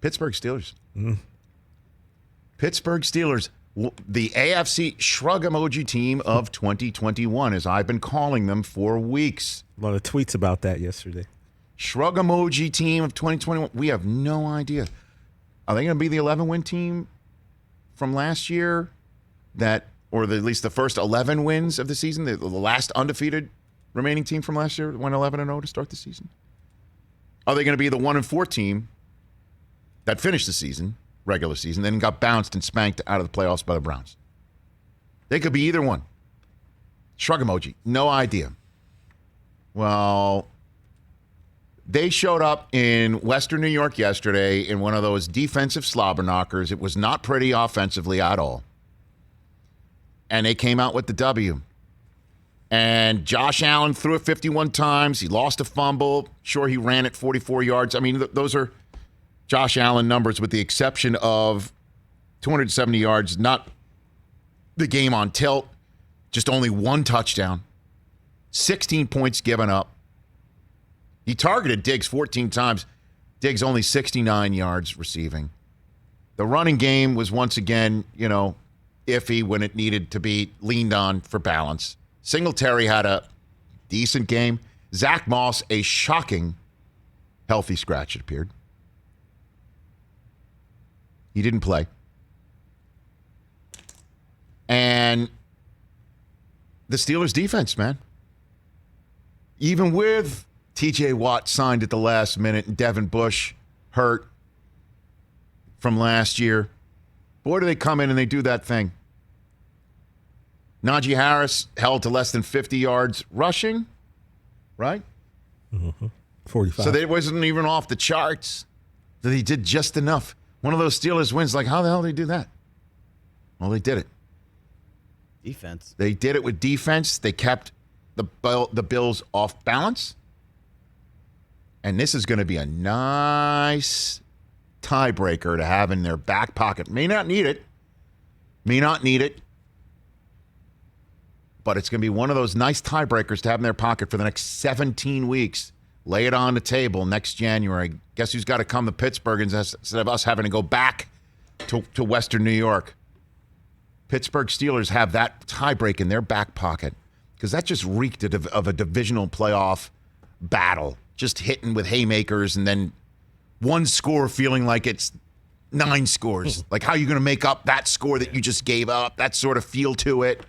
Pittsburgh Steelers. Pittsburgh Steelers, the AFC shrug emoji team of 2021, as I've been calling them for weeks. A lot of tweets about that yesterday. Shrug emoji team of 2021. We have no idea. Are they going to be the 11-win team from last year? At least the first 11 wins of the season? The last undefeated remaining team from last year went 11-0 to start the season? Are they going to be the 1-4 team that finished the season, regular season, then got bounced and spanked out of the playoffs by the Browns? They could be either one. Shrug emoji. No idea. Well, they showed up in Western New York yesterday in one of those defensive slobber knockers. It was not pretty offensively at all. And they came out with the W. And Josh Allen threw it 51 times. He lost a fumble. Sure, he ran it 44 yards. I mean, those are Josh Allen numbers with the exception of 270 yards, not the game on tilt, just only one touchdown, 16 points given up. He targeted Diggs 14 times. Diggs only 69 yards receiving. The running game was once again, iffy when it needed to be leaned on for balance. Singletary had a decent game. Zach Moss, a shocking healthy scratch, it appeared. He didn't play. And the Steelers' defense, man. Even with T.J. Watt signed at the last minute and Devin Bush hurt from last year, boy, do they come in and they do that thing. Najee Harris held to less than 50 yards rushing, right? 45. So they wasn't even off the charts. That he did just enough. One of those Steelers wins, like, how the hell did they do that? Well, they did it. Defense. They did it with defense. They kept the Bills off balance. And this is going to be a nice tiebreaker to have in their back pocket. May not need it. But it's going to be one of those nice tiebreakers to have in their pocket for the next 17 weeks. Lay it on the table next January. Guess who's got to come to Pittsburgh instead of us having to go back to Western New York? Pittsburgh Steelers have that tiebreak in their back pocket because that just reeked of a divisional playoff battle. Just hitting with haymakers and then one score feeling like it's 9 scores. Like, how are you going to make up that score that you just gave up? That sort of feel to it.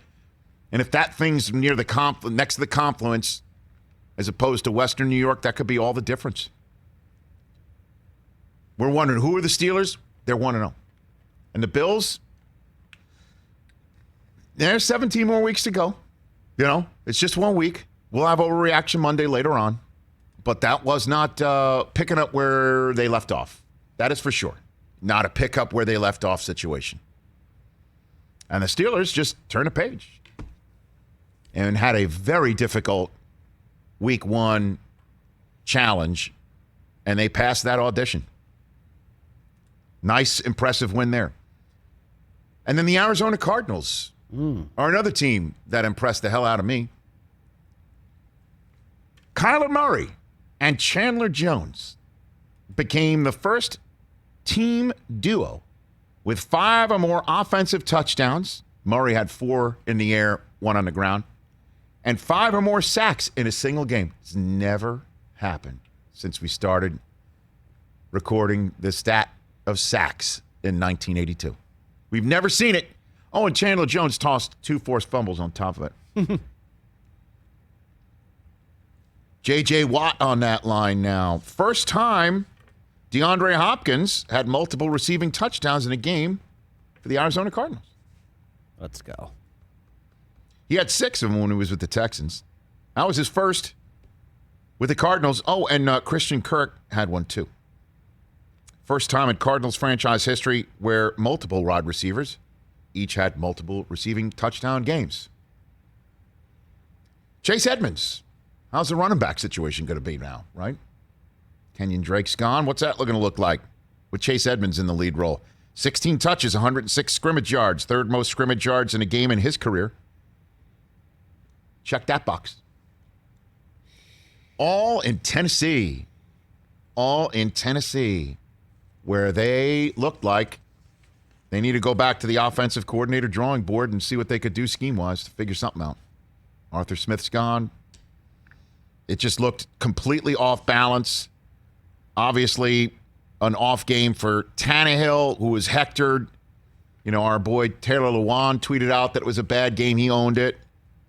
And if that thing's near the next to the confluence, as opposed to Western New York, that could be all the difference. We're wondering, who are the Steelers? They're 1-0. And the Bills, there's 17 more weeks to go. It's just 1 week. We'll have overreaction Monday later on. But that was not picking up where they left off. That is for sure. Not a pick up where they left off situation. And the Steelers just turned a page and had a very difficult week 1 challenge, and they passed that audition. Nice, impressive win there. And then the Arizona Cardinals are another team that impressed the hell out of me. Kyler Murray and Chandler Jones became the first team duo with 5 or more offensive touchdowns. Murray had 4 in the air, 1 on the ground. And 5 or more sacks in a single game. It's never happened since we started recording the stat of sacks in 1982. We've never seen it. Oh, and Chandler Jones tossed 2 forced fumbles on top of it. J.J. Watt on that line now. First time DeAndre Hopkins had multiple receiving touchdowns in a game for the Arizona Cardinals. Let's go. He had 6 of them when he was with the Texans. That was his first with the Cardinals. Oh, and Christian Kirk had one too. First time in Cardinals franchise history where multiple wide receivers each had multiple receiving touchdown games. Chase Edmonds. How's the running back situation going to be now, right? Kenyon Drake's gone. What's that going to look like with Chase Edmonds in the lead role? 16 touches, 106 scrimmage yards, 3rd most scrimmage yards in a game in his career. Check that box. All in Tennessee. where they looked like they need to go back to the offensive coordinator drawing board and see what they could do scheme-wise to figure something out. Arthur Smith's gone. It just looked completely off balance. Obviously, an off game for Tannehill, who was hectored. You know, our boy Taylor Lewan tweeted out that it was a bad game. He owned it.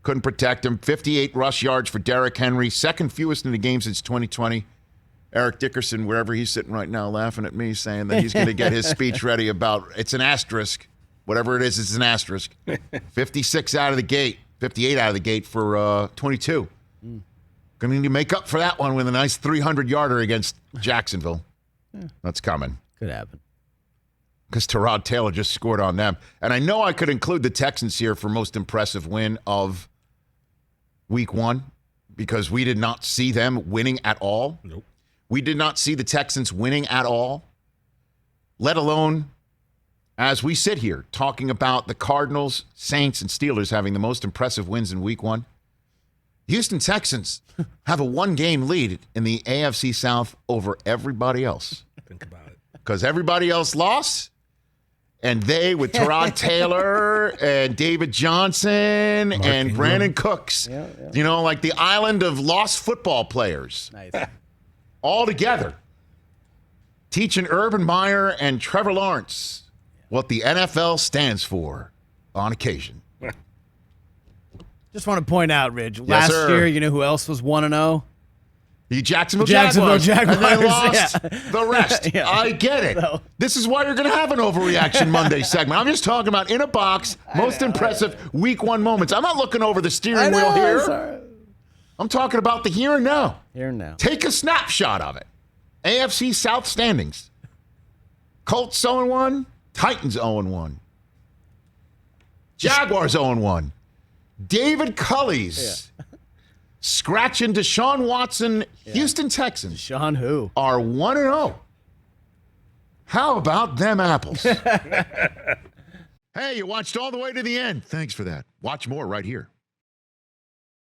Couldn't protect him. 58 rush yards for Derrick Henry. Second fewest in the game since 2020. Eric Dickerson, wherever he's sitting right now, laughing at me, saying that he's going to get his speech ready about it's an asterisk. Whatever it is, it's an asterisk. 56 out of the gate. 58 out of the gate for 22. Going to need to make up for that one with a nice 300-yarder against Jacksonville. That's coming. Could happen. Because Tyrod Taylor just scored on them. And I know I could include the Texans here for most impressive win of week 1 because we did not see them winning at all. Nope. We did not see the Texans winning at all, let alone as we sit here talking about the Cardinals, Saints, and Steelers having the most impressive wins in week 1. Houston Texans have a 1-game lead in the AFC South over everybody else. Think about it. Because everybody else lost, and they, with Tyrod Taylor and David Johnson Mark and Ingram. Brandon Cooks, you know, like the island of lost football players. Nice. All together, teaching Urban Meyer and Trevor Lawrence what the NFL stands for on occasion. Just want to point out, Rich, Yes, last sir. year, you know who else was 1-0? The Jacksonville Jacksonville Jaguars. And they lost yeah. the rest. Yeah. I get it. So- This is why you're going to have an Overreaction Monday segment. I'm just talking about in a box, most impressive week 1 moments. I'm not looking over the steering wheel here. Sorry. I'm talking about the here and now. Here and now. Take a snapshot of it. AFC South standings. Colts 0-1. Titans 0-1. Jaguars 0-1. David Culley's scratching Deshaun Watson. Houston Texans Sean who? are 1-0. How about them apples? Hey, you watched all the way to the end. Thanks for that. Watch more right here.